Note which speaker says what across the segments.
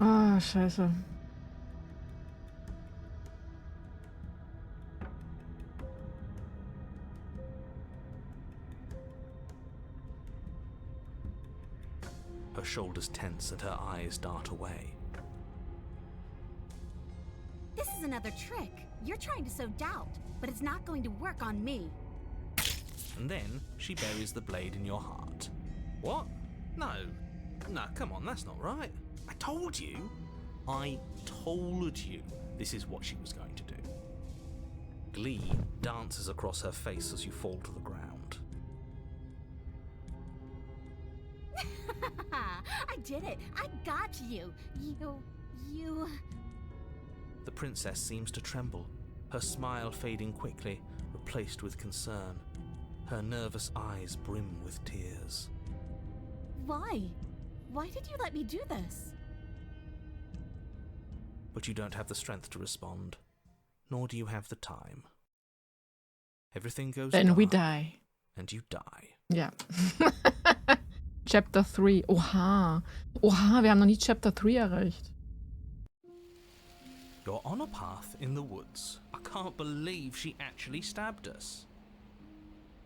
Speaker 1: Ah, scheiße.
Speaker 2: Her shoulders tense and her eyes dart away.
Speaker 3: This is another trick. You're trying to sow doubt, but it's not going to work on me.
Speaker 2: And then she buries the blade in your heart. What? No, come on, that's not right. I told you this is what she was going to do. Glee dances across her face as you fall to the ground.
Speaker 3: I did it. I got you. You...
Speaker 2: The princess seems to tremble, her smile fading quickly, replaced with concern. Her nervous eyes brim with tears.
Speaker 3: Why? Why did you let me do this?
Speaker 2: But you don't have the strength to respond, nor do you have the time. Everything goes
Speaker 1: Then
Speaker 2: dark,
Speaker 1: we die.
Speaker 2: and you die.
Speaker 1: Ja. Chapter 3. Oha. Oha, wir haben noch nie Chapter 3 erreicht.
Speaker 2: You're on a path in the woods. I can't believe she actually stabbed us.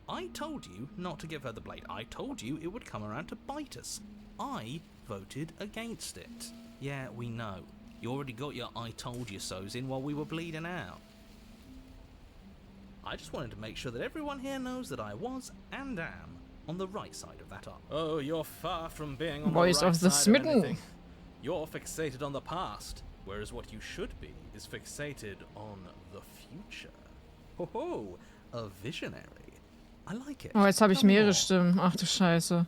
Speaker 2: I told you not to give her the blade. I told you it would come around to bite us. I voted against it. Yeah, we know. You already got your I told you so's in while we were bleeding out. I just wanted to make sure that everyone here knows that I was and am on the right side of that arc. Oh, you're far from being on
Speaker 1: Voice
Speaker 2: the right
Speaker 1: of the
Speaker 2: side
Speaker 1: smitten.
Speaker 2: of anything. You're fixated on the past, whereas what you should be is fixated on the future. Ho ho, a visionary. I like it.
Speaker 1: Oh, jetzt habe ich
Speaker 2: Tell me
Speaker 1: mehrere
Speaker 2: more.
Speaker 1: Stimmen. Ach du Scheiße.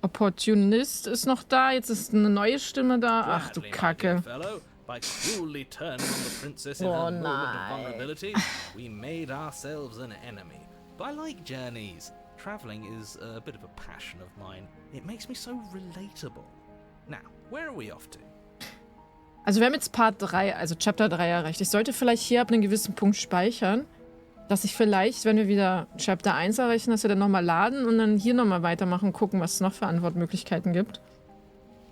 Speaker 1: Opportunist ist noch da, jetzt ist eine neue Stimme da. Ach du
Speaker 2: Gladly, my
Speaker 1: Kacke.
Speaker 2: dear fellow, by cruelly turning on the princess in
Speaker 1: Oh,
Speaker 2: her moment
Speaker 1: nein.
Speaker 2: of vulnerability, we made ourselves an enemy. But I like journeys. Traveling is a bit of a passion of mine. It makes me so relatable. Now, where are we off to?
Speaker 1: Also wir haben jetzt Part 3, also Chapter 3 erreicht. Ich sollte vielleicht hier ab einem gewissen Punkt speichern, dass ich vielleicht, wenn wir wieder Chapter 1 erreichen, dass wir dann nochmal laden und dann hier nochmal weitermachen und gucken, was es noch für Antwortmöglichkeiten gibt.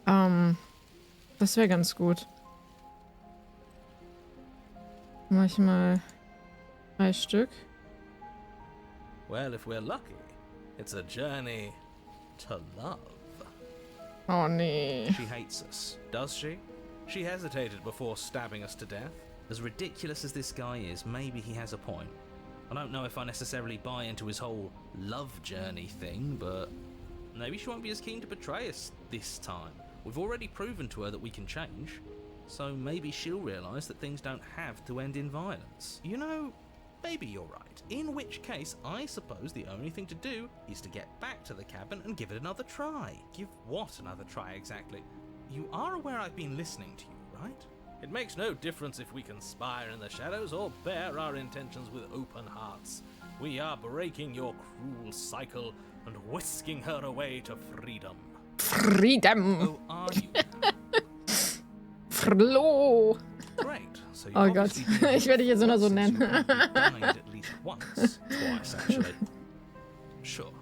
Speaker 1: Das wäre ganz gut. Mach ich mal 3 Stück.
Speaker 2: Well, if we're lucky, it's a journey to love.
Speaker 1: Oh nee.
Speaker 2: She hates us, does she? She hesitated before stabbing us to death. As ridiculous as this guy is, maybe he has a point. I don't know if I necessarily buy into his whole love journey thing, but maybe she won't be as keen to betray us this time. We've already proven to her that we can change, so maybe she'll realise that things don't have to end in violence. You know, maybe you're right. In which case, I suppose the only thing to do is to get back to the cabin and give it another try. Give what another try exactly? You are aware I've been listening to you, right? It makes no difference if we conspire in the shadows or bear our intentions with open hearts. We are breaking your cruel cycle and whisking her away to freedom.
Speaker 1: Freedom!
Speaker 2: Oh, are you?
Speaker 1: Flo!
Speaker 2: Great. So you've
Speaker 1: Oh Gott,
Speaker 2: obviously been here
Speaker 1: ich werde dich jetzt nur noch so
Speaker 2: since you
Speaker 1: nennen.
Speaker 2: probably died at least once. Twice, actually. Sure.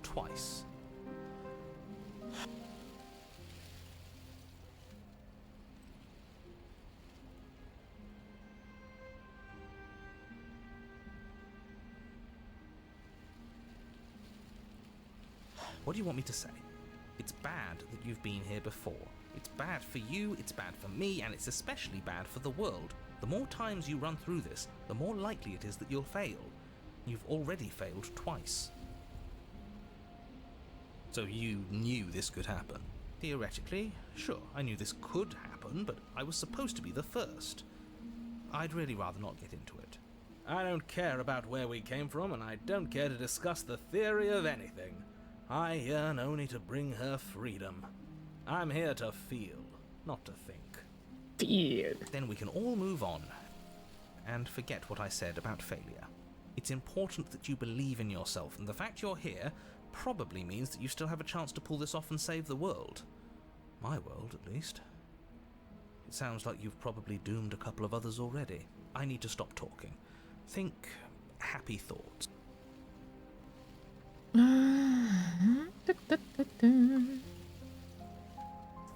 Speaker 2: Twice. What do you want me to say? It's bad that you've been here before. It's bad for you, it's bad for me, and it's especially bad for the world. The more times you run through this, the more likely it is that you'll fail. You've already failed twice. So you knew this could happen? Theoretically, sure, I knew this could happen, but I was supposed to be the first. I'd really rather not get into it. I don't care about where we came from, and I don't care to discuss the theory of anything. I yearn only to bring her freedom. I'm here to feel, not to think.
Speaker 1: Viel.
Speaker 2: Then we can all move on and forget what I said about failure. It's important that you believe in yourself, and the fact you're here probably means that you still have a chance to pull this off and save the world. My world, at least. It sounds like you've probably doomed a couple of others already. I need to stop talking. Think happy thoughts.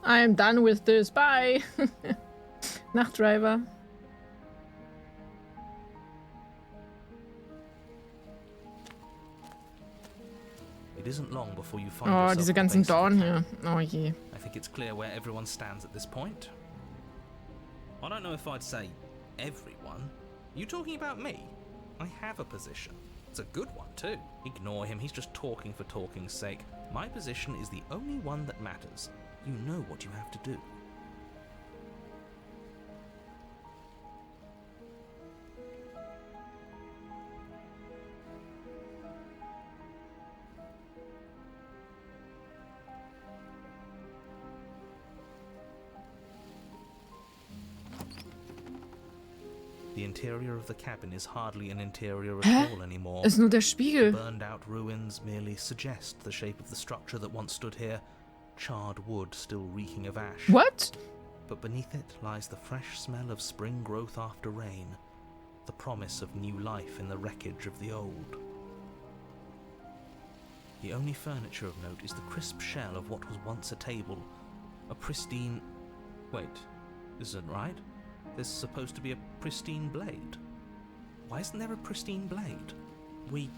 Speaker 1: I'm done with this. Bye. Nachtdriver.
Speaker 2: It isn't long before you find
Speaker 1: Oh,
Speaker 2: yourself
Speaker 1: diese
Speaker 2: at the
Speaker 1: ganzen
Speaker 2: base of the
Speaker 1: Dorn
Speaker 2: camp.
Speaker 1: hier. Oh je.
Speaker 2: I think it's clear where everyone stands at this point. I don't know if I'd say everyone. You talking about me? I have a position. It's a good one too. Ignore him, he's just talking for talking's sake. My position is the only one that matters. You know what you have to do. The interior of the cabin is hardly an interior at all anymore.
Speaker 1: Ist nur der
Speaker 2: The
Speaker 1: Spiegel.
Speaker 2: burned out ruins merely suggest the shape of the structure that once stood here, charred wood still reeking of ash.
Speaker 1: What?
Speaker 2: But beneath it lies the fresh smell of spring growth after rain, the promise of new life in the wreckage of the old. The only furniture of note is the crisp shell of what was once a table, a pristine... Wait, isn't right? There's supposed to be a pristine blade. Why isn't there a pristine blade? We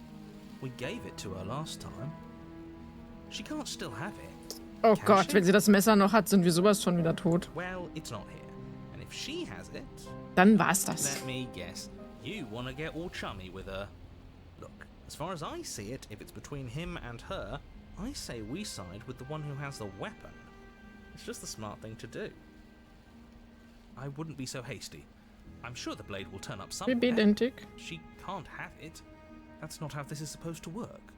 Speaker 2: gave it to her last time. She can't still have it.
Speaker 1: Oh
Speaker 2: Can
Speaker 1: Gott,
Speaker 2: she?
Speaker 1: wenn sie das Messer noch hat, sind wir sowas von wieder tot.
Speaker 2: Well, it's not here. And if she has it,
Speaker 1: Dann war's das.
Speaker 2: let me guess. You want to get all chummy with her. Look, as far as I see it, if it's between him and her, I say we side with the one who has the weapon. It's just the smart thing to do. I wouldn't be so hasty. I'm sure the blade will turn up somewhere.
Speaker 1: Identik.
Speaker 2: She can't have it. That's not how this is supposed to work.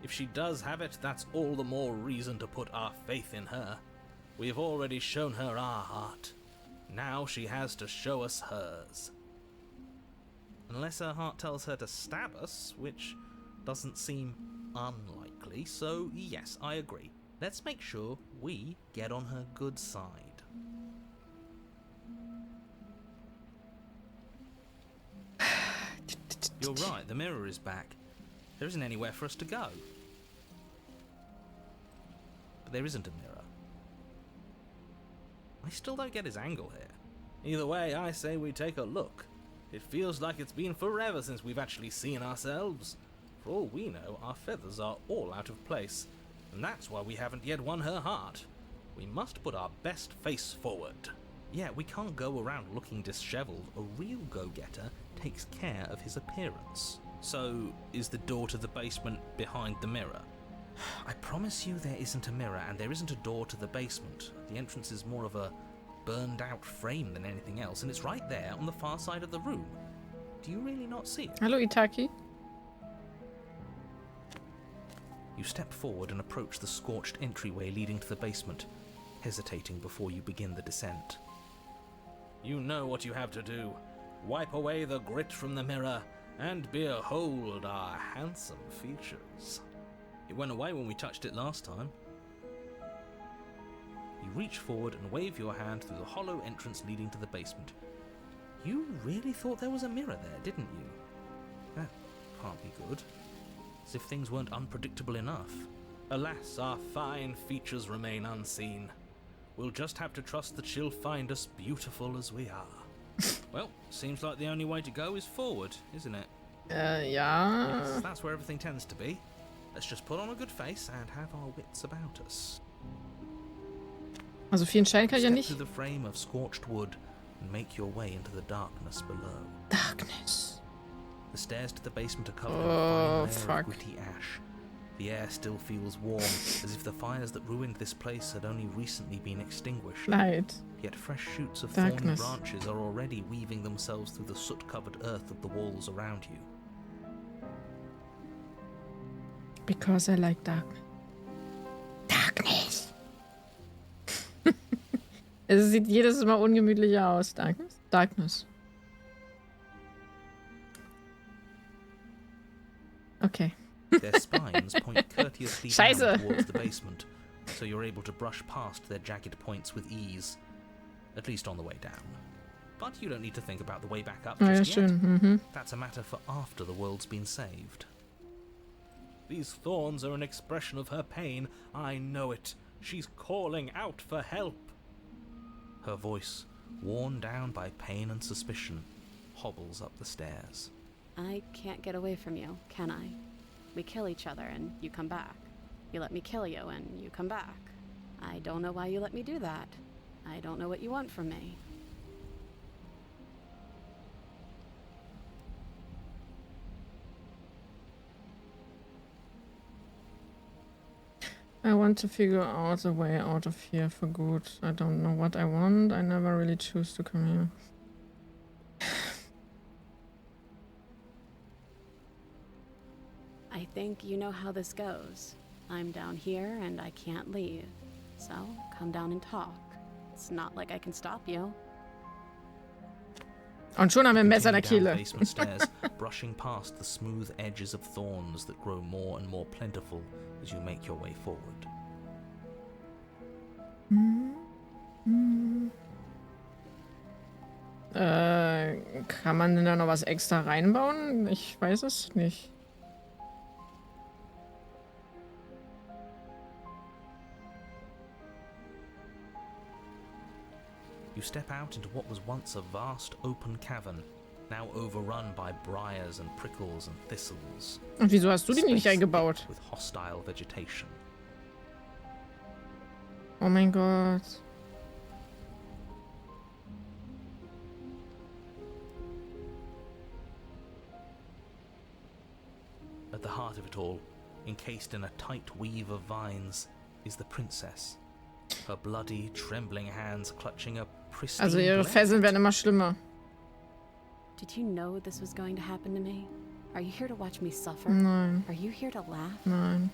Speaker 2: If she does have it, that's all the more reason to put our faith in her. We have already shown her our heart. Now she has to show us hers. Unless her heart tells her to stab us, which doesn't seem unlikely, so yes, I agree. Let's make sure we get on her good side. You're right, the mirror is back. There isn't anywhere for us to go. But there isn't a mirror. I still don't get his angle here. Either way, I say we take a look. It feels like it's been forever since we've actually seen ourselves. For all we know, our feathers are all out of place, and that's why we haven't yet won her heart. We must put our best face forward. Yeah, we can't go around looking disheveled. A real go-getter takes care of his appearance. So, is the door to the basement behind the mirror? I promise you there isn't a mirror, and there isn't a door to the basement. The entrance is more of a burned-out frame than anything else, and it's right there on the far side of the room. Do you really not see it?
Speaker 1: Hallo Itaki.
Speaker 2: You step forward and approach the scorched entryway leading to the basement, hesitating before you begin the descent. You know what you have to do. Wipe away the grit from the mirror, and behold our handsome features. It went away when we touched it last time. You reach forward and wave your hand through the hollow entrance leading to the basement. You really thought there was a mirror there, didn't you? That can't be good. As if things weren't unpredictable enough. Alas, our fine features remain unseen. We'll just have to trust that she'll find us beautiful as we are. Well, seems like the only way to go is forward, isn't it?
Speaker 1: Ja.
Speaker 2: Yes, that's where everything tends to be. Let's just put on a good face and have our wits about us.
Speaker 1: Also viel entscheiden kann ich ja
Speaker 2: Step
Speaker 1: nicht.
Speaker 2: through the frame of scorched wood and make your way into the darkness below.
Speaker 1: Darkness.
Speaker 2: The stairs to the basement are covered
Speaker 1: Oh,
Speaker 2: in a fine layer
Speaker 1: fuck.
Speaker 2: of gritty ash. The air still feels warm, as if the fires that ruined this place had only recently been extinguished.
Speaker 1: Leid.
Speaker 2: Yet fresh shoots of thorny
Speaker 1: Darkness.
Speaker 2: branches are already weaving themselves through the soot-covered earth of the walls around you.
Speaker 1: Because I like darkness. Darkness. Es sieht jedes Mal ungemütlicher aus. Darkness? Darkness. Okay.
Speaker 2: Their spines point courteously down
Speaker 1: Scheiße.
Speaker 2: towards the basement, so you're able to brush past their jagged points with ease, at least on the way down. But you don't need to think about the way back up
Speaker 1: Oh ja,
Speaker 2: just yet.
Speaker 1: schön. Mhm.
Speaker 2: That's a matter for after the world's been saved. These thorns are an expression of her pain. I know it. She's calling out for help. Her voice, worn down by pain and suspicion, hobbles up the stairs.
Speaker 4: I can't get away from you, can I? We kill each other and you come back. You let me kill you and you come back. I don't know why you let me do that. I don't know what you want from me.
Speaker 1: I want to figure out a way out of here for good. I don't know what I want. I never really choose to come here.
Speaker 4: I think you know how this goes. I'm down here and I can't leave. So, come down and talk. It's not like I can stop you.
Speaker 1: Und schon haben wir ein Messer in der
Speaker 2: Continue down
Speaker 1: Kehle.
Speaker 2: the basement stairs, brushing past the smooth edges of thorns that grow more and more plentiful as you make your way forward.
Speaker 1: Kann man denn da noch was extra reinbauen? Ich weiß es nicht.
Speaker 2: You step out into what was once a vast open cavern, now overrun by briars and prickles and thistles.
Speaker 1: Und wieso hast du die nicht
Speaker 2: Space
Speaker 1: eingebaut?
Speaker 2: thick with hostile vegetation.
Speaker 1: Oh mein Gott.
Speaker 2: At the heart of it all, encased in a tight weave of vines, is the princess. Her bloody, trembling hands clutching a pristine
Speaker 1: Also ihre
Speaker 2: blade.
Speaker 1: Fesseln werden immer schlimmer.
Speaker 4: Did you know this was going to happen to me? Are you here to watch me suffer?
Speaker 1: Nein,
Speaker 4: Are you here to laugh?
Speaker 1: nein.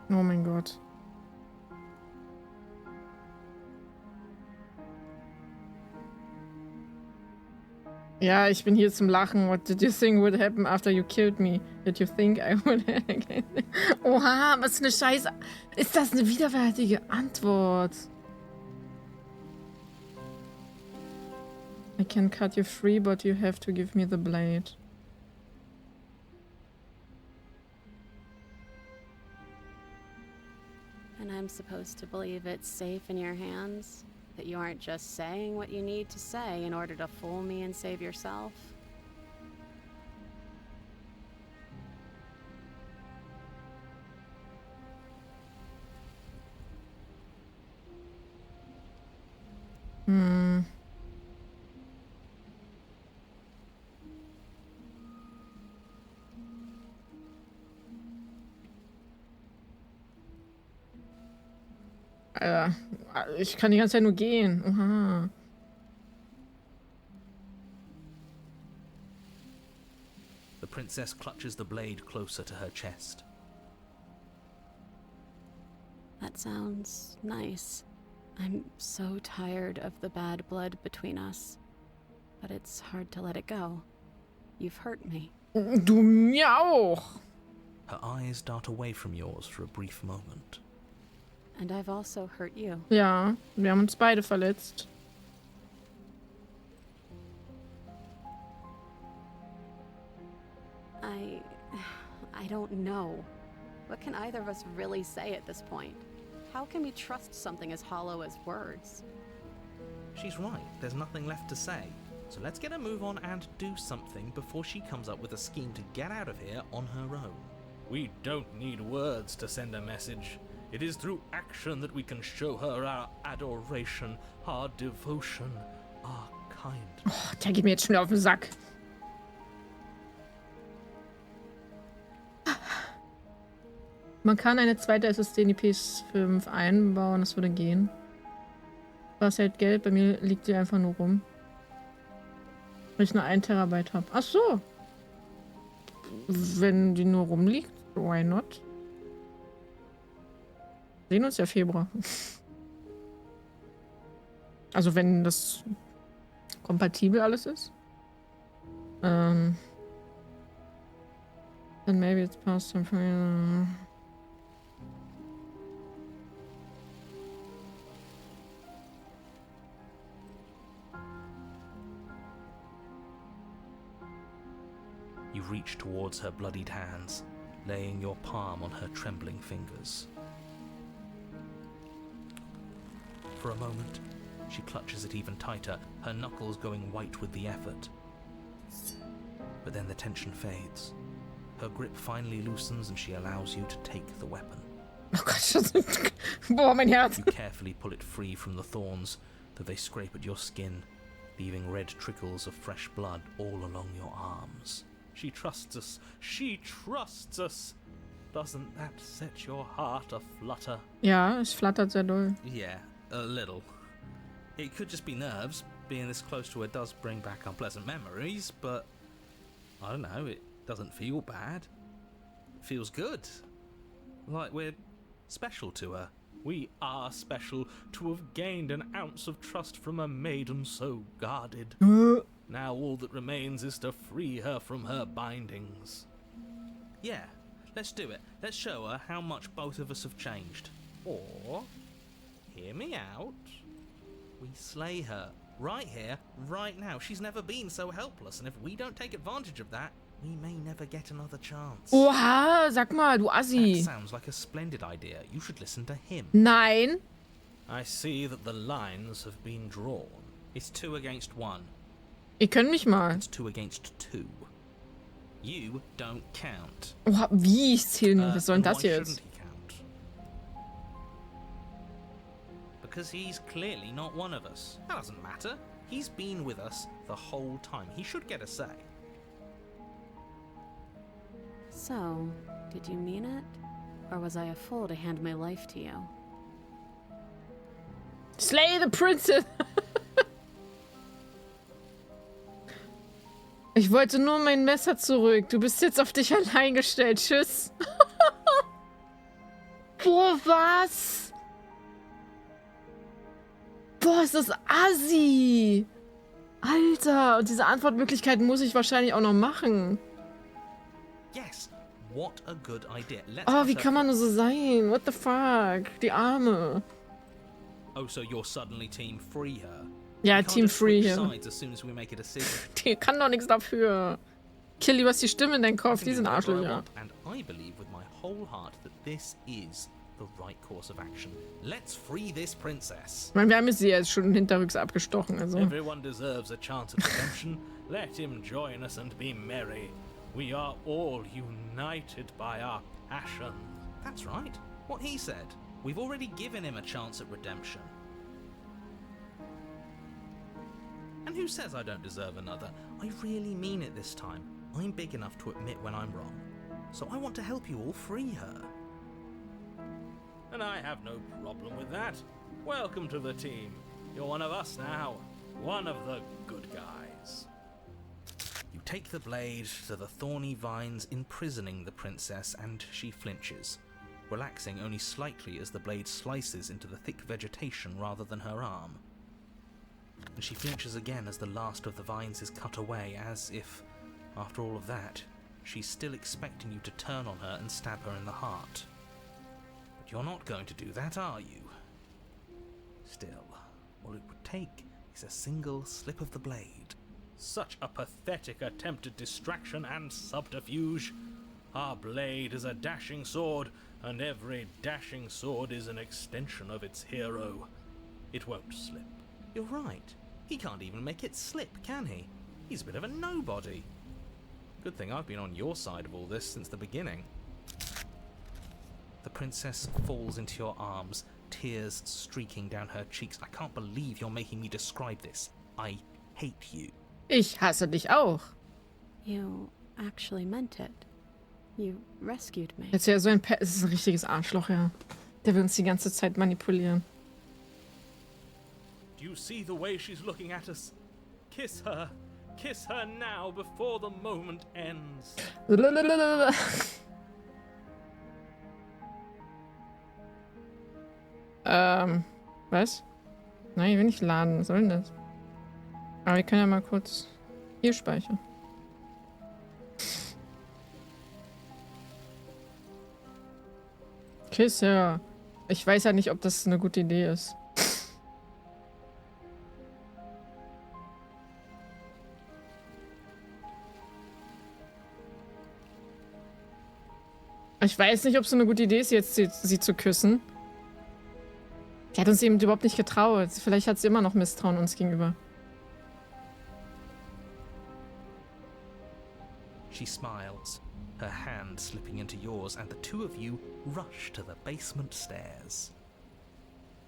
Speaker 1: Oh mein Gott. Ja, ich bin hier zum Lachen. What did you think would happen after you killed me? Did you think I would... Oha, was für eine Scheiße... Ist das eine widerwärtige Antwort? I can cut you free, but you have to give me the blade.
Speaker 4: And I'm supposed to believe it's safe in your hands? That you aren't just saying what you need to say in order to fool me and save yourself?
Speaker 1: Hm. Ich kann die ganze Zeit nur gehen. Oha.
Speaker 2: The princess clutches the blade closer to her chest.
Speaker 4: That sounds nice. I'm so tired of the bad blood between us. But it's hard to let it go. You've hurt me.
Speaker 1: Du mir auch.
Speaker 2: Her eyes dart away from yours for a brief moment.
Speaker 4: And I've also hurt you.
Speaker 1: Ja, wir haben uns beide verletzt.
Speaker 4: I don't know. What can either of us really say at this point? How can we trust something as hollow as words?
Speaker 2: She's right, there's nothing left to say. So let's get a move on and do something before she comes up with a scheme to get out of here on her own. We don't need words to send a message. It is through action that we can show her our adoration, our devotion, our kindness.
Speaker 1: Oh, der geht mir jetzt schon auf den Sack. Man kann eine zweite SSD in die PS5 einbauen, das würde gehen. Was hält Geld? Bei mir liegt die einfach nur rum. Weil ich nur 1 Terabyte habe. Ach so. Wenn die nur rumliegt, why not? Wir sehen uns ja Februar. Also wenn das kompatibel alles ist. Then maybe it's past time for me.
Speaker 2: You reach towards her bloodied hands, laying your palm on her trembling fingers. For a moment, she clutches it even tighter, her knuckles going white with the effort. But then the tension fades. Her grip finally loosens and she allows you to take the weapon.
Speaker 1: Oh Gott, boah, mein Herz.
Speaker 2: You carefully pull it free from the thorns, though they scrape at your skin, leaving red trickles of fresh blood all along your arms. She trusts us. She trusts us. Doesn't that set your heart aflutter?
Speaker 1: Ja, es flattert sehr doll.
Speaker 2: Yeah, a little. It could just be nerves. Being this close to her does bring back unpleasant memories, but I don't know, it doesn't feel bad. It feels good. Like we're special to her. We are special to have gained an ounce of trust from a maiden so guarded. Now all that remains is to free her from her bindings. Yeah, let's do it. Let's show her how much both of us have changed. Or, hear me out, we slay her. Right here, right now. She's never been so helpless, and if we don't take advantage of that, we may never get another chance.
Speaker 1: Oha, sag mal, du Assi.
Speaker 2: That sounds like a splendid idea. You should listen to him.
Speaker 1: Nein.
Speaker 2: I see that the lines have been drawn. It's 2 against 1.
Speaker 1: Ihr könnt mich mal.
Speaker 2: It's 2 against 2. You don't count.
Speaker 1: Oha, wie? Ich zähle nicht. Was soll denn
Speaker 2: And
Speaker 1: das
Speaker 2: why
Speaker 1: jetzt?
Speaker 2: shouldn't he count? Because he's clearly not one of us. That doesn't matter. He's been with us the whole time. He should get a say.
Speaker 4: So, did you mean it? Or was I a fool to hand my life to you?
Speaker 1: Slay the princess. Ich wollte nur mein Messer zurück. Du bist jetzt auf dich allein gestellt. Tschüss. Boah, was? Boah, ist das assi. Alter, und diese Antwortmöglichkeiten muss ich wahrscheinlich auch noch machen.
Speaker 2: Yes, what a good idea. Let's
Speaker 1: Oh, wie
Speaker 2: have
Speaker 1: kann man nur so sein? What the fuck? Die Arme.
Speaker 2: Oh, so you're suddenly team free her?
Speaker 1: Ja,
Speaker 2: We can't
Speaker 1: Team
Speaker 2: just
Speaker 1: Free
Speaker 2: switch
Speaker 1: hier.
Speaker 2: sides as soon as we make a decision.
Speaker 1: Die kann doch nichts dafür. Killy, du hast die Stimme in deinem
Speaker 2: I
Speaker 1: Kopf.
Speaker 2: can
Speaker 1: Die
Speaker 2: do
Speaker 1: sind
Speaker 2: whatever I
Speaker 1: Arschlöcher.
Speaker 2: want, and I believe with my whole heart that this is the right course of action. Let's free this princess.
Speaker 1: Ich meine, wir haben sie jetzt schon hinterrücks abgestochen, also.
Speaker 2: Everyone deserves a chance at redemption. Let him join us and be merry. We are all united by our passion. That's right. What he said. We've already given him a chance at redemption. And who says I don't deserve another? I really mean it this time. I'm big enough to admit when I'm wrong. So I want to help you all free her. And I have no problem with that. Welcome to the team. You're one of us now. One of the good guys. You take the blade to the thorny vines imprisoning the princess, and she flinches, relaxing only slightly as the blade slices into the thick vegetation rather than her arm. And she flinches again as the last of the vines is cut away, as if, after all of that, she's still expecting you to turn on her and stab her in the heart. But you're not going to do that, are you? Still, all it would take is a single slip of the blade. Such a pathetic attempt at distraction and subterfuge. Our blade is a dashing sword, and every dashing sword is an extension of its hero. It won't slip. You're right. He can't even make it slip, can he? He's a bit of a nobody. Good thing I've been on your side of all this since the beginning. The princess falls into your arms, tears streaking down her cheeks. I can't believe you're making me describe this. I hate you.
Speaker 1: Ich hasse dich auch.
Speaker 4: You actually meant it. You rescued me.
Speaker 1: Jetzt ja so ein es ist ein richtiges Arschloch, ja. Der will uns die ganze Zeit manipulieren.
Speaker 2: Do you see the way she's looking at us? Kiss her. Kiss her now before the moment ends.
Speaker 1: Was? Nein, ich will nicht laden. Was soll denn das? Aber wir können ja mal kurz hier speichern. Kiss her. Ich weiß ja nicht, ob das eine gute Idee ist. Ich weiß nicht, ob es so eine gute Idee ist, jetzt sie zu küssen. Die hat uns eben überhaupt nicht getraut. Vielleicht hat sie immer noch Misstrauen uns gegenüber.
Speaker 2: She smiles, her hand slipping into yours, and the two of you rush to the basement stairs.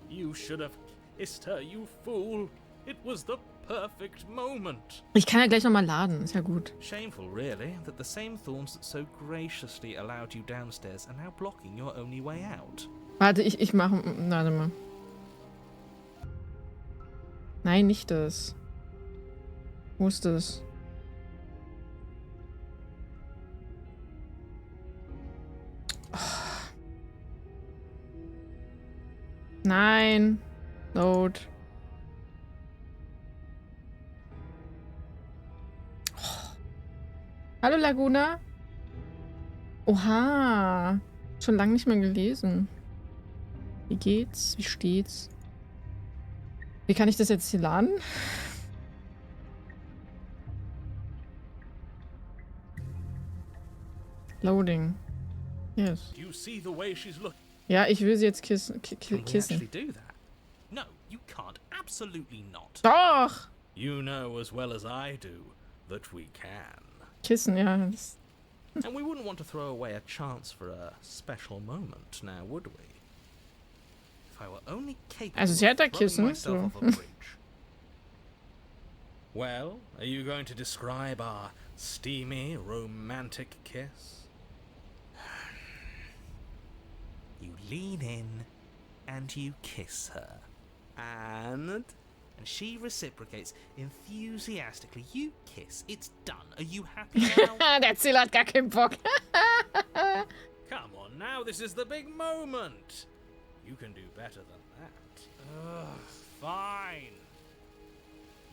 Speaker 2: You should have kissed her, you fool. It was the perfect moment.
Speaker 1: Ich kann ja gleich nochmal laden, ist ja gut.
Speaker 2: Shameful, really, that the same thorns that so graciously allowed you downstairs are now blocking your only way out.
Speaker 1: Warte, ich mache... Warte mal. Nein, nicht das. Wo ist das? Oh. Nein. Load. Oh. Hallo Laguna. Oha. Schon lange nicht mehr gelesen. Wie geht's? Wie steht's? Wie kann ich das jetzt hier laden? Loading. Yes.
Speaker 2: Do you see the way she's looking?
Speaker 1: Ja, ich will sie jetzt kissen.
Speaker 2: Can we actually do that? No, you can't. Absolutely not.
Speaker 1: Doch!
Speaker 2: You know as well as I do that we can.
Speaker 1: Kissen, ja. Das
Speaker 2: And we wouldn't want to throw away a chance for a special moment, now would we? If I were only capable
Speaker 1: Also sie hat da
Speaker 2: of throwing
Speaker 1: Kissen,
Speaker 2: myself
Speaker 1: so.
Speaker 2: off a bridge. Well, are you going to describe our steamy, romantic kiss? You lean in and you kiss her. And she reciprocates enthusiastically. You kiss. It's done. Are you happy now?
Speaker 1: Der Ziel hat gar keinen Bock.
Speaker 2: Come on now, this is the big moment. You can do better than that. Ugh, fine.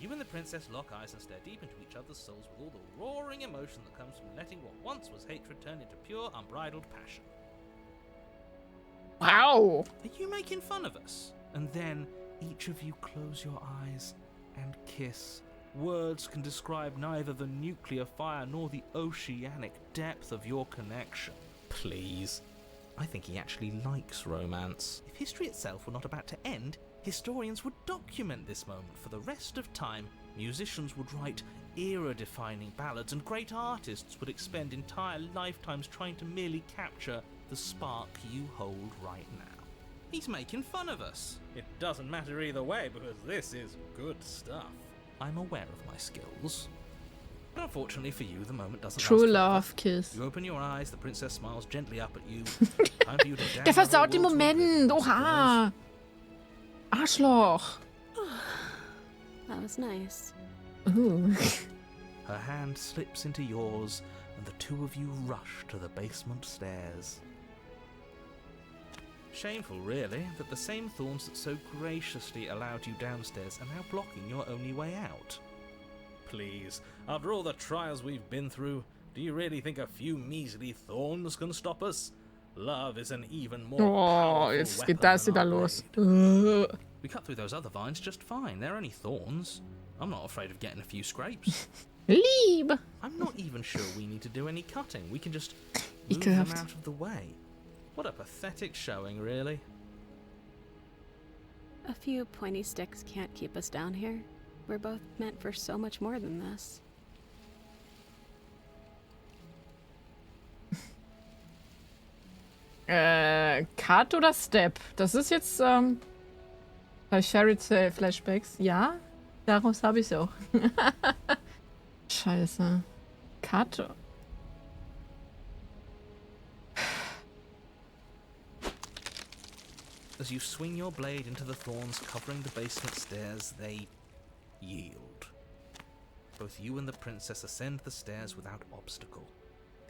Speaker 2: You and the princess lock eyes and stare deep into each other's souls with all the roaring emotion that comes from letting what once was hatred turn into pure, unbridled passion.
Speaker 1: Wow.
Speaker 2: Are you making fun of us? And then each of you close your eyes and kiss. Words can describe neither the nuclear fire nor the oceanic depth of your connection. Please. I think he actually likes romance. If history itself were not about to end, historians would document this moment for the rest of time. Musicians would write era-defining ballads, and great artists would expend entire lifetimes trying to merely capture the spark you hold right now. He's making fun of us. It doesn't matter either way, because this is good stuff. I'm aware of my skills. But unfortunately for you, the moment doesn't
Speaker 1: True
Speaker 2: last
Speaker 1: love
Speaker 2: forever.
Speaker 1: kiss.
Speaker 2: You open your eyes, the princess smiles gently up at you. Time for you to dance
Speaker 1: Der versaut den
Speaker 2: the whole world to
Speaker 1: Moment.
Speaker 2: oblivion.
Speaker 1: Oha. Arschloch.
Speaker 4: That was nice.
Speaker 1: Ooh.
Speaker 2: Her hand slips into yours, and the two of you rush to the basement stairs. Shameful, really, that the same thorns that so graciously allowed you downstairs are now blocking your only way out. Please, after all the trials we've been through, do you really think a few measly thorns can stop us? Love is an even more
Speaker 1: Oh,
Speaker 2: powerful
Speaker 1: jetzt
Speaker 2: weapon
Speaker 1: geht das
Speaker 2: than
Speaker 1: wieder
Speaker 2: our
Speaker 1: los.
Speaker 2: blade. We cut through those other vines just fine. They're only thorns. I'm not afraid of getting a few scrapes.
Speaker 1: Lieb.
Speaker 2: I'm not even sure we need to do any cutting. We can just move them
Speaker 1: Ekelhaft.
Speaker 2: out of the way. What a pathetic showing, really.
Speaker 4: A few pointy sticks can't keep us down here. We're both meant for so much more than this.
Speaker 1: Cut oder Step? Das ist jetzt, bei Fairy Tale Flashbacks. Ja, daraus habe ich auch. Scheiße. Cut.
Speaker 2: As you swing your blade into the thorns covering the basement stairs, they yield. Both you and the princess ascend the stairs without obstacle.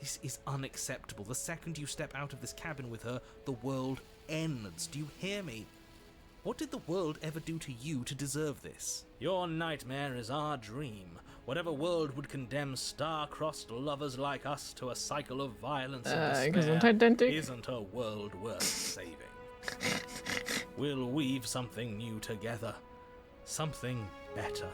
Speaker 2: This is unacceptable. The second you step out of this cabin with her, the world ends. Do you hear me? What did the world ever do to you to deserve this? Your nightmare is our dream. Whatever world would condemn star-crossed lovers like us to a cycle of violence and despair
Speaker 1: Gesundheit, Dentik.
Speaker 2: isn't a world worth saving. We'll weave something new together. Something better.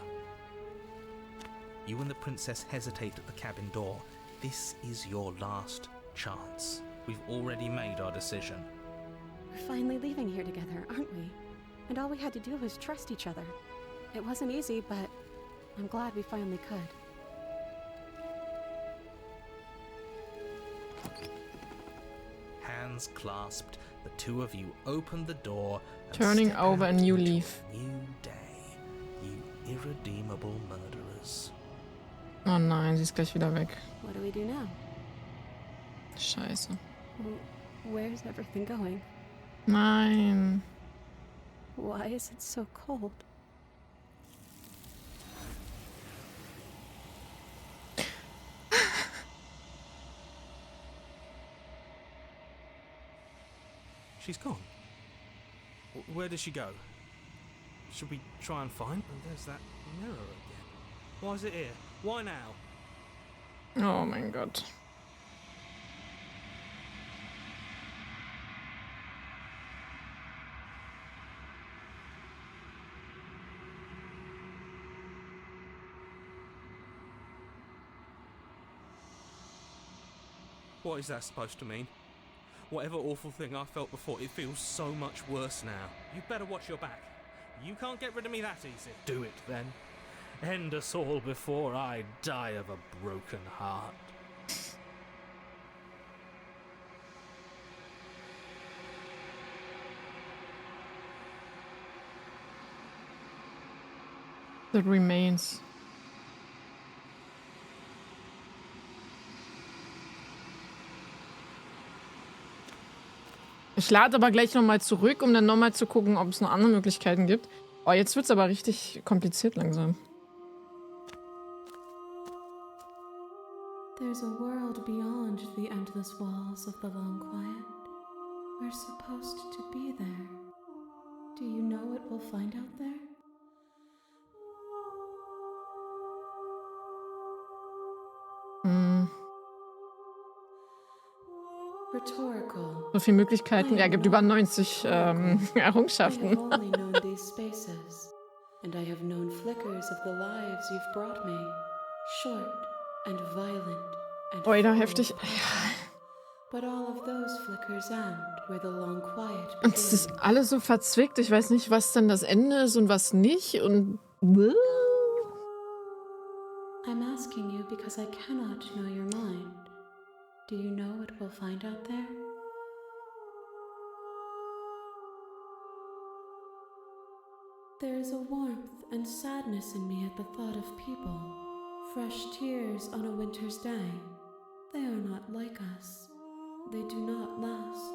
Speaker 2: You and the princess hesitate at the cabin door. This is your last chance. We've already made our decision.
Speaker 4: We're finally leaving here together, aren't we? And all we had to do was trust each other. It wasn't easy, but I'm glad we finally could.
Speaker 2: Hands clasped, the two of you opened the door and
Speaker 1: Turning
Speaker 2: step
Speaker 1: over
Speaker 2: out
Speaker 1: a new
Speaker 2: into
Speaker 1: leaf.
Speaker 2: a new day, you irredeemable murderers.
Speaker 1: Oh nein, sie ist gleich wieder weg.
Speaker 4: What do we do now?
Speaker 1: Scheiße.
Speaker 4: Where's everything going?
Speaker 1: Nein.
Speaker 4: Why is it so cold?
Speaker 5: She's gone. Where did she go? Should we try and find? Oh, there's that mirror again. Why is it here? Why now?
Speaker 1: Oh mein Gott.
Speaker 5: What is that supposed to mean? Whatever awful thing I felt before, it feels so much worse now. You better watch your back. You can't get rid of me that easy.
Speaker 2: Do it then. End us all before I die of a broken heart.
Speaker 1: The remains. Ich lade aber gleich nochmal zurück, um dann nochmal zu gucken, ob es noch andere Möglichkeiten gibt. Oh, jetzt wird es aber richtig kompliziert langsam.
Speaker 6: There's a world beyond the endless walls of the long quiet. We're supposed to be there. Do you know what we'll find out there?
Speaker 1: Hm.
Speaker 6: Rhetorical.
Speaker 1: So viele Möglichkeiten. Ja, gibt über 90
Speaker 6: I have
Speaker 1: Errungenschaften.
Speaker 6: only known these spaces, and I have known flickers of the lives you've brought me. Short and violent and
Speaker 1: Oida,
Speaker 6: full
Speaker 1: heftig.
Speaker 6: of passion. But all of those flickers end where the long quiet
Speaker 1: Und es ist
Speaker 6: begins.
Speaker 1: alles so verzwickt. Ich weiß nicht, was denn das Ende ist und was nicht. Und
Speaker 6: I'm asking you because I cannot know your mind. Do you know what we'll find out there? There is a warmth and sadness in me at the thought of people. Fresh tears on a winter's day. They are not like us. They do not last.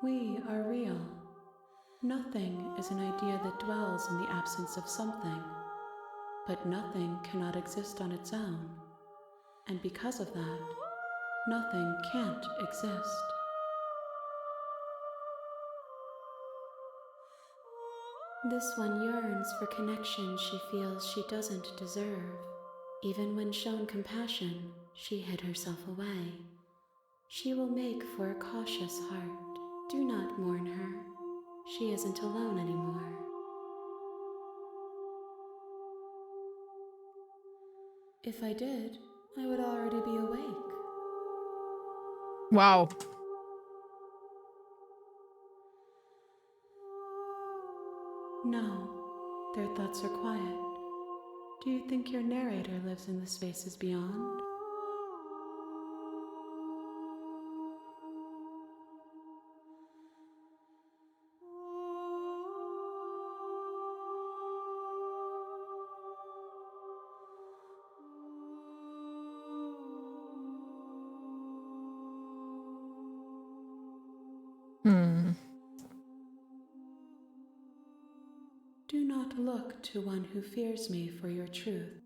Speaker 6: We are real. Nothing is an idea that dwells in the absence of something, but nothing cannot exist on its own, and because of that, nothing can't exist. This one yearns for connection she feels she doesn't deserve. Even when shown compassion, she hid herself away. She will make for a cautious heart. Do not mourn her. She isn't alone anymore. If I did, I would already be awake.
Speaker 1: wow.
Speaker 6: No, their thoughts are quiet. Do you think your narrator lives in the spaces beyond?
Speaker 1: Hm.
Speaker 6: Do not look to one who fears me for your truth.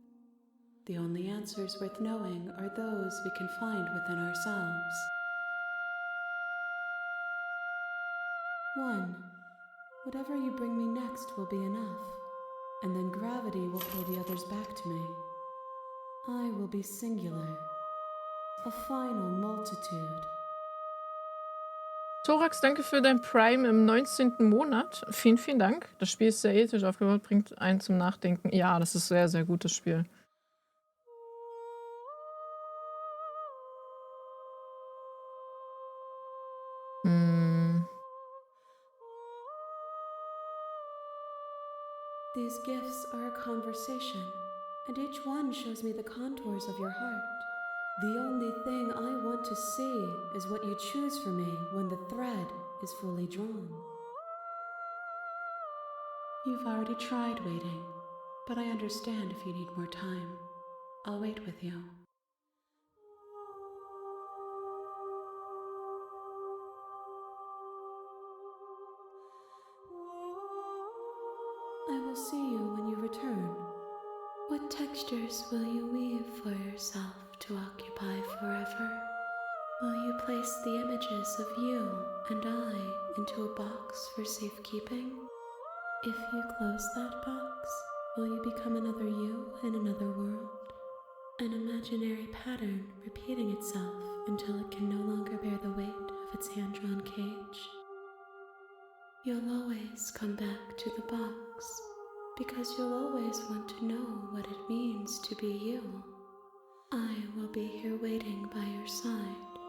Speaker 6: The only answers worth knowing are those we can find within ourselves. 1. Whatever you bring me next will be enough, and then gravity will pull the others back to me. I will be singular, a final multitude.
Speaker 1: Thorax, danke für dein Prime im 19. Monat. Vielen, vielen Dank. Das Spiel ist sehr ethisch aufgebaut, bringt einen zum Nachdenken. Ja, das ist sehr, sehr gutes Spiel.
Speaker 6: These gifts are a conversation, and each one shows me the contours of your heart. The only thing I want to see is what you choose for me when the thread is fully drawn. You've already tried waiting, but I understand if you need more time. I'll wait with you. I will see you when you return. What textures will you weave for yourself to occupy forever? Will you place the images of you and I into a box for safekeeping? If you close that box, will you become another you in another world? An imaginary pattern repeating itself until it can no longer bear the weight of its hand-drawn cage? You'll always come back to the box, because you'll always want to know what it means to be you. I will be here waiting by your side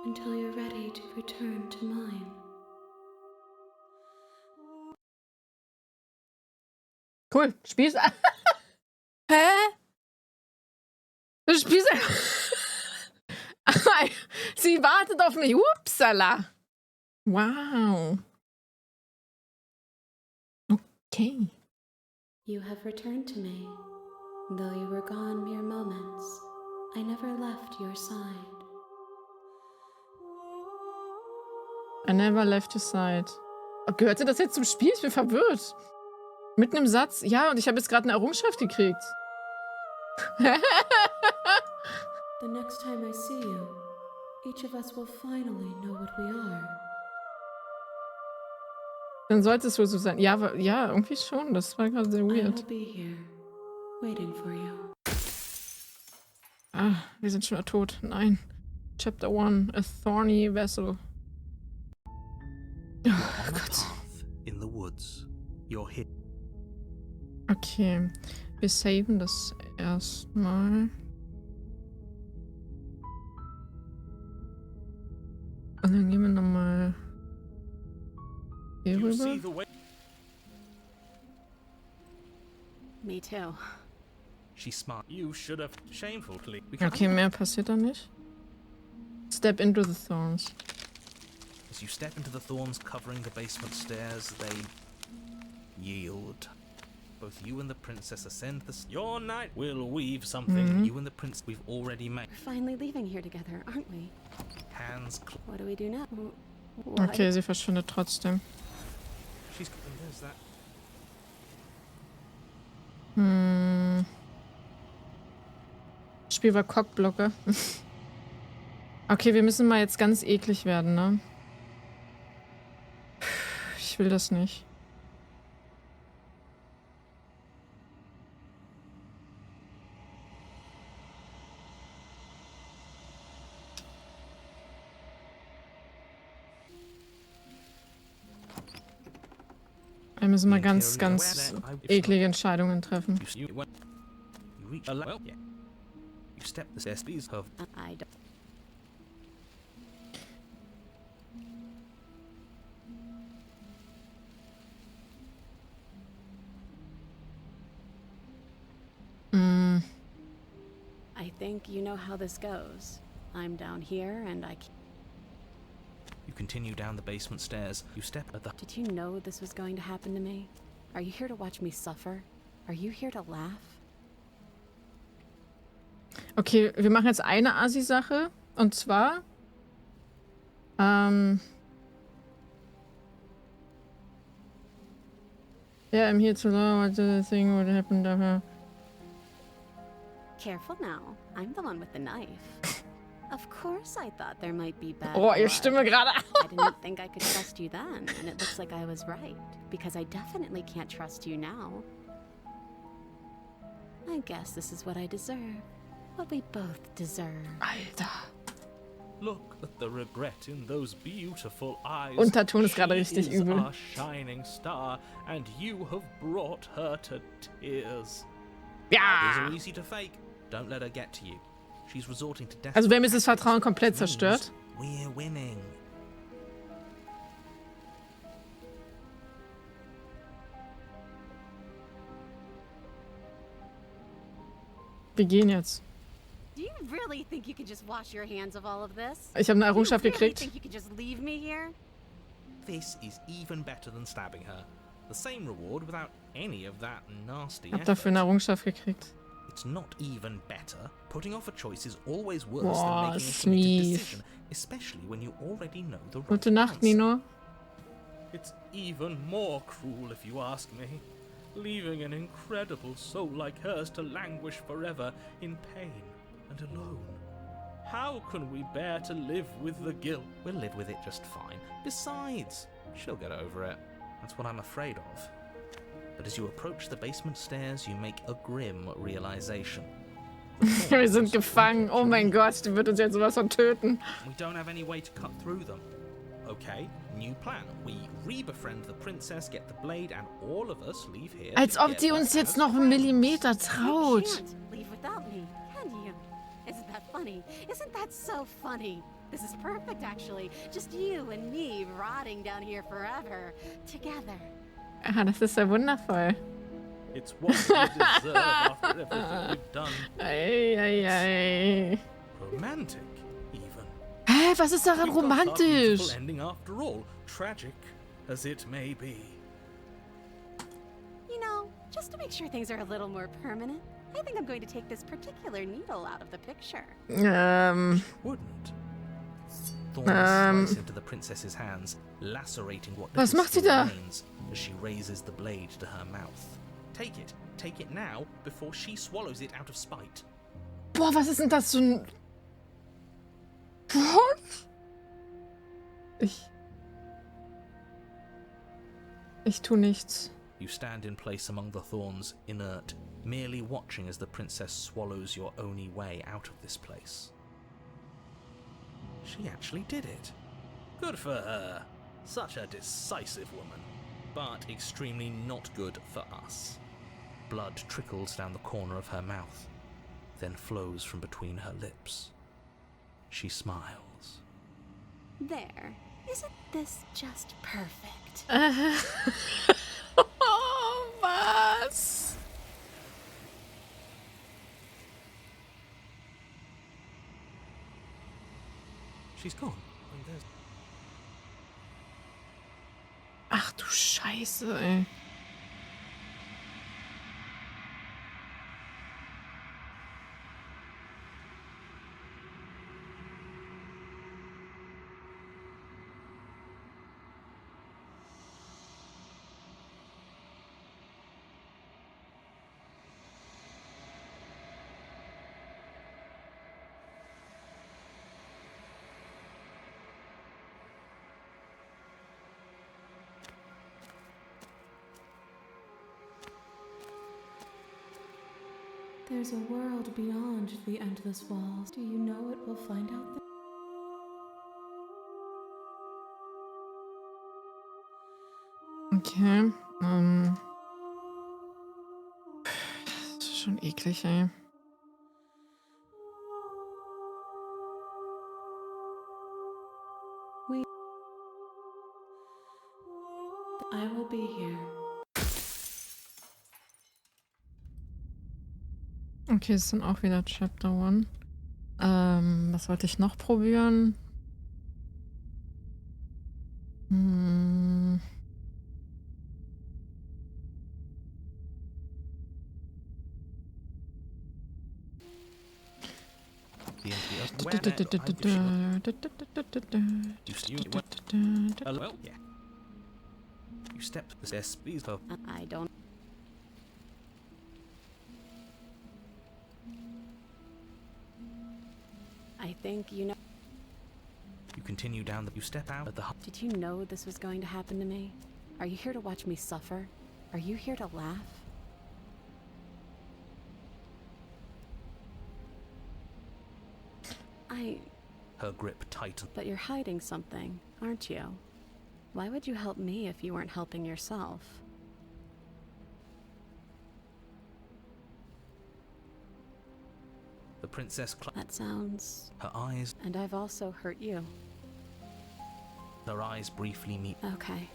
Speaker 6: until you're ready to return to mine.
Speaker 1: Cool. Spiel ist... Hä? Das Spiel ist... Sie wartet auf mich. Upsala. Wow. Okay.
Speaker 6: You have returned to me. Though you were gone mere moments, I never left your side.
Speaker 1: I never left your side. Oh, gehörte das jetzt zum Spiel? Ich bin verwirrt. Mitten im Satz. Ja, und ich habe jetzt gerade eine Errungenschaft gekriegt.
Speaker 6: The next time I see you, each of us will finally know what we are.
Speaker 1: Dann sollte es wohl so sein. Ja, ja, irgendwie schon. Das war gerade sehr
Speaker 6: I will
Speaker 1: weird.
Speaker 6: be here, waiting for you.
Speaker 1: Ah, wir sind schon tot. Nein. Chapter 1. A thorny vessel. Oh,
Speaker 2: On a
Speaker 1: Gott.
Speaker 2: path in the woods. You're hit.
Speaker 1: Okay. Wir saven das erstmal. Und dann gehen wir nochmal hier
Speaker 5: You
Speaker 1: rüber.
Speaker 5: see the way.
Speaker 4: Me too.
Speaker 2: She smiled.
Speaker 5: You should have shamefully.
Speaker 1: Okay, mehr passiert da nicht. Step into the thorns.
Speaker 2: As you step into the thorns covering the basement stairs, they yield. Both you and the princess ascend the
Speaker 5: Your knight will weave something.
Speaker 2: You and the prince we've already made.
Speaker 4: We're finally leaving here together, aren't we?
Speaker 2: Hands
Speaker 4: What do we do now? What?
Speaker 1: Okay, sie verschwindet trotzdem.
Speaker 5: She's and there's that.
Speaker 1: Spiel war Cockblocker. Okay, wir müssen mal jetzt ganz eklig werden, ne? Ich will das nicht. Wir müssen mal ganz, ganz eklige Entscheidungen treffen.
Speaker 2: You reach a well, yeah. You step the stairs, please have
Speaker 4: I don't. I think you know how this goes. I'm down here and I.
Speaker 2: You continue down the basement stairs. You step at the
Speaker 4: Did you know this was going to happen to me? Are you here to watch me suffer? Are you here to laugh?
Speaker 1: Okay, wir machen jetzt eine Assi-Sache. Und zwar... Yeah, I'm here to learn what the thing would happen to her.
Speaker 4: Careful now. I'm the one with the knife. Of course I thought there might be bad
Speaker 1: Oh, ihr
Speaker 4: blood.
Speaker 1: Stimme gerade.
Speaker 4: I didn't think I could trust you then, and it looks like I was right, because I definitely can't trust you now. I guess this is what I deserve. What we both deserve.
Speaker 1: Alter.
Speaker 5: Look at the regret in those beautiful eyes.
Speaker 1: Unterton ist gerade
Speaker 5: She
Speaker 1: richtig
Speaker 5: is
Speaker 1: übel.
Speaker 5: our shining star, and you have brought her to tears.
Speaker 2: These
Speaker 1: Ja!
Speaker 2: are easy to fake. Don't let her get to you. She's resorting to
Speaker 1: Also wir haben
Speaker 2: desperate
Speaker 1: jetzt das Vertrauen komplett zerstört.
Speaker 2: We're winning.
Speaker 1: Wir gehen jetzt.
Speaker 4: Do you really think you could just wash your hands of all of this?
Speaker 1: Ich habe eine
Speaker 4: Do you
Speaker 1: Errungenschaft
Speaker 4: really
Speaker 1: gekriegt.
Speaker 4: think you could just leave me here?
Speaker 2: This is even better than stabbing her. The same reward without any of that nasty
Speaker 1: Ich habe
Speaker 2: effort.
Speaker 1: dafür eine Errungenschaft gekriegt.
Speaker 2: It's not even better. Putting off a choice is always worse
Speaker 1: Boah,
Speaker 2: than making a
Speaker 1: das ist
Speaker 2: committed
Speaker 1: mies.
Speaker 2: decision, especially when you already know the right
Speaker 1: Gute Nacht,
Speaker 2: answer.
Speaker 1: Nino.
Speaker 5: It's even more cruel if you ask me. Leaving an incredible soul like hers to languish forever in pain and alone. How can we bear to live with the guilt?
Speaker 2: We'll live with it just fine. Besides, she'll get over it. That's what I'm afraid of. But as you approach the basement stairs, you make a grim realization.
Speaker 1: Wir sind gefangen. Oh mein Gott, die wird uns jetzt sowas von töten.
Speaker 2: We don't have any way to cut through them. Okay, new plan. We re-befriend the princess, get the blade, and all of us leave here.
Speaker 1: Als ob die
Speaker 2: together
Speaker 1: uns jetzt
Speaker 2: as
Speaker 1: noch einen
Speaker 2: friends.
Speaker 1: Millimeter
Speaker 4: You
Speaker 1: traut.
Speaker 4: can't leave without me, can you? Isn't that funny? Isn't that so funny? This is perfect, actually. Just you and me rotting down here forever. Together.
Speaker 1: Ja, das ist ja wundervoll.
Speaker 5: It's what we deserve after everything we've done.
Speaker 1: Ei, ei, ei.
Speaker 5: Romantic, even.
Speaker 1: Hä, was ist daran
Speaker 5: We've got our
Speaker 1: romantisch?
Speaker 5: beautiful ending after all, tragic as it may be.
Speaker 4: You know, just to make sure things are a little more permanent, I think I'm going to take this particular needle out of the picture.
Speaker 5: Wouldn't.
Speaker 2: Thorns slice into the princess's hands, lacerating what
Speaker 1: Was
Speaker 2: little
Speaker 1: macht sie
Speaker 2: still
Speaker 1: da?
Speaker 2: remains as she raises the blade to her mouth. Take it now, before she swallows it out of spite.
Speaker 1: Boah, was ist denn das für ein... Was? Ich tu nichts.
Speaker 2: You stand in place among the thorns, inert, merely watching as the princess swallows your only way out of this place. She actually did it.
Speaker 5: Good for her. Such a decisive woman.
Speaker 2: But extremely not good for us. Blood trickles down the corner of her mouth, then flows from between her lips. She smiles.
Speaker 4: There. Isn't this just perfect?
Speaker 1: Oh, was?
Speaker 5: She's gone. And there's
Speaker 1: Ach du Scheiße, ey.
Speaker 6: There's a world beyond the endless walls. Do you know what we'll find out there?
Speaker 1: Okay. Das ist schon eklig, ey.
Speaker 6: I will be here.
Speaker 1: Okay, es sind auch wieder Chapter 1. Was wollte ich noch probieren?
Speaker 2: Well, yeah. You step the stairs, please.
Speaker 4: I don't. I think you know.
Speaker 2: You continue down the. You step out at the.
Speaker 4: Did you know this was going to happen to me? Are you here to watch me suffer? Are you here to laugh?
Speaker 2: Her grip tightened.
Speaker 4: But you're hiding something, aren't you? Why would you help me if you weren't helping yourself?
Speaker 2: The princess
Speaker 4: That sounds...
Speaker 2: her eyes.
Speaker 4: And I've also hurt you.
Speaker 2: Her eyes briefly meet.
Speaker 4: Okay.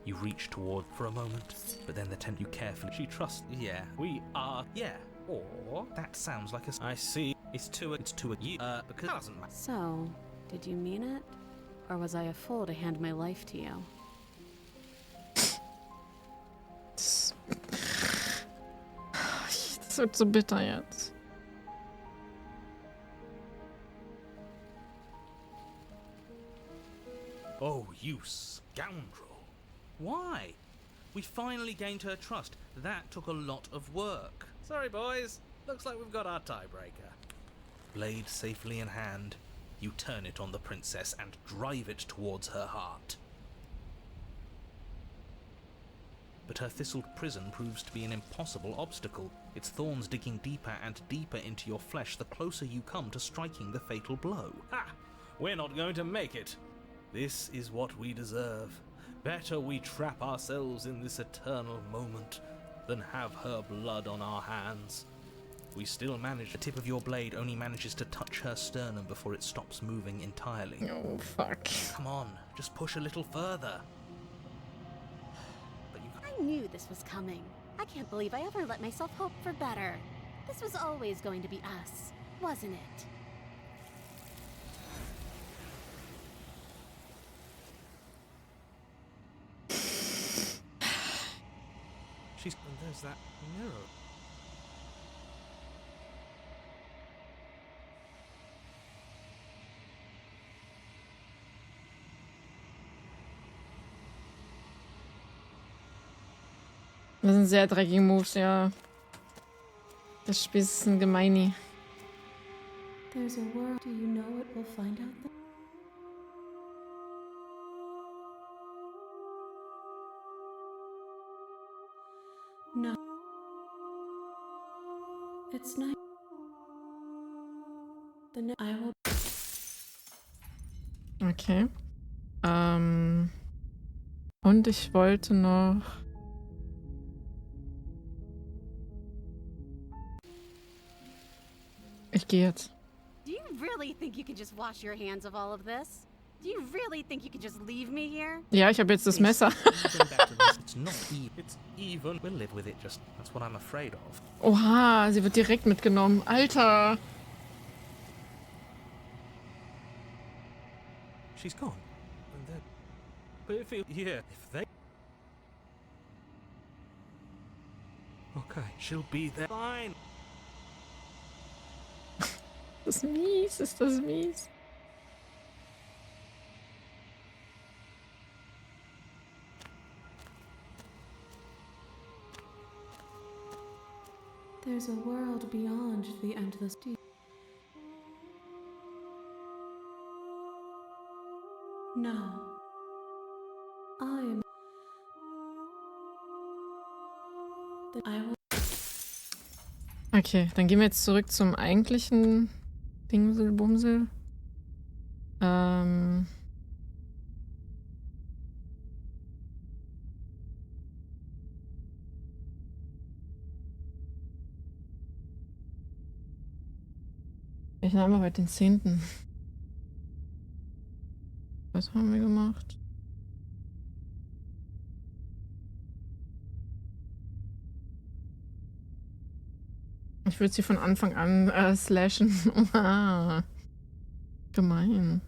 Speaker 2: You reach toward for a moment, but then the tent you carefully.
Speaker 5: She trusts.
Speaker 2: Yeah.
Speaker 5: We are.
Speaker 2: Yeah.
Speaker 5: Or
Speaker 2: That sounds like a.
Speaker 5: I see.
Speaker 2: It's to a you. Because it doesn't matter.
Speaker 4: So, did you mean it? Or was I a fool to hand my life to you?
Speaker 1: Das wird so bitter jetzt.
Speaker 2: Oh, you scoundrel. Why? We finally gained her trust. That took a lot of work.
Speaker 5: sorry, boys. Looks like we've got our tiebreaker.
Speaker 2: Blade safely in hand, you turn it on the princess and drive it towards her heart. But her thistled prison proves to be an impossible obstacle, its thorns digging deeper and deeper into your flesh the closer you come to striking the fatal blow.
Speaker 5: Ha! We're not going to make it. This is what we deserve. Better we trap ourselves in this eternal moment than have her blood on our hands. We still manage.
Speaker 2: The tip of your blade only manages to touch her sternum before it stops moving entirely.
Speaker 1: Oh, fuck.
Speaker 2: Come on, just push a little further. But you
Speaker 3: I knew this was coming. I can't believe I ever let myself hope for better. This was always going to be us, wasn't it?
Speaker 5: And there's that mirror.
Speaker 1: Das sind sehr dreckige Moves, ja. Das Spiel ist ein Gemeini.
Speaker 6: There's a world. Do you know it will find out that? No. It's night. I will.
Speaker 1: Okay. Und ich wollte noch... Ich gehe jetzt.
Speaker 3: Do you really think you can just wash your hands of all of this? Do you really think you can just leave me here?
Speaker 1: Ja, ich habe jetzt das Messer.
Speaker 2: It's not even.
Speaker 5: It's even.
Speaker 2: We'll live with it, just that's what I'm afraid of.
Speaker 1: Oha, sie wird direkt mitgenommen. Alter.
Speaker 5: She's gone. And then. But if they. Okay, she'll be there. Fine.
Speaker 1: Das ist mies, ist das mies.
Speaker 6: There's a world beyond the endless deep. No. I will.
Speaker 1: Okay, dann gehen wir jetzt zurück zum eigentlichen Dingsel-Bumsel. Welchen haben wir heute? Den 10. Was haben wir gemacht? Ich würde sie von Anfang an slashen. Oha. Gemein.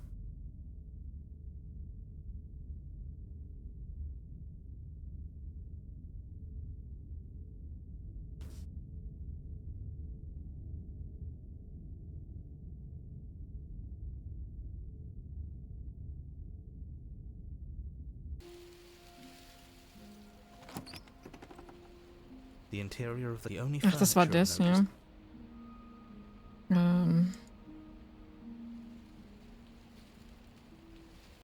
Speaker 2: The interior of the only
Speaker 1: Ach, das war
Speaker 2: furniture
Speaker 1: das,
Speaker 2: I've
Speaker 1: ja.
Speaker 2: noticed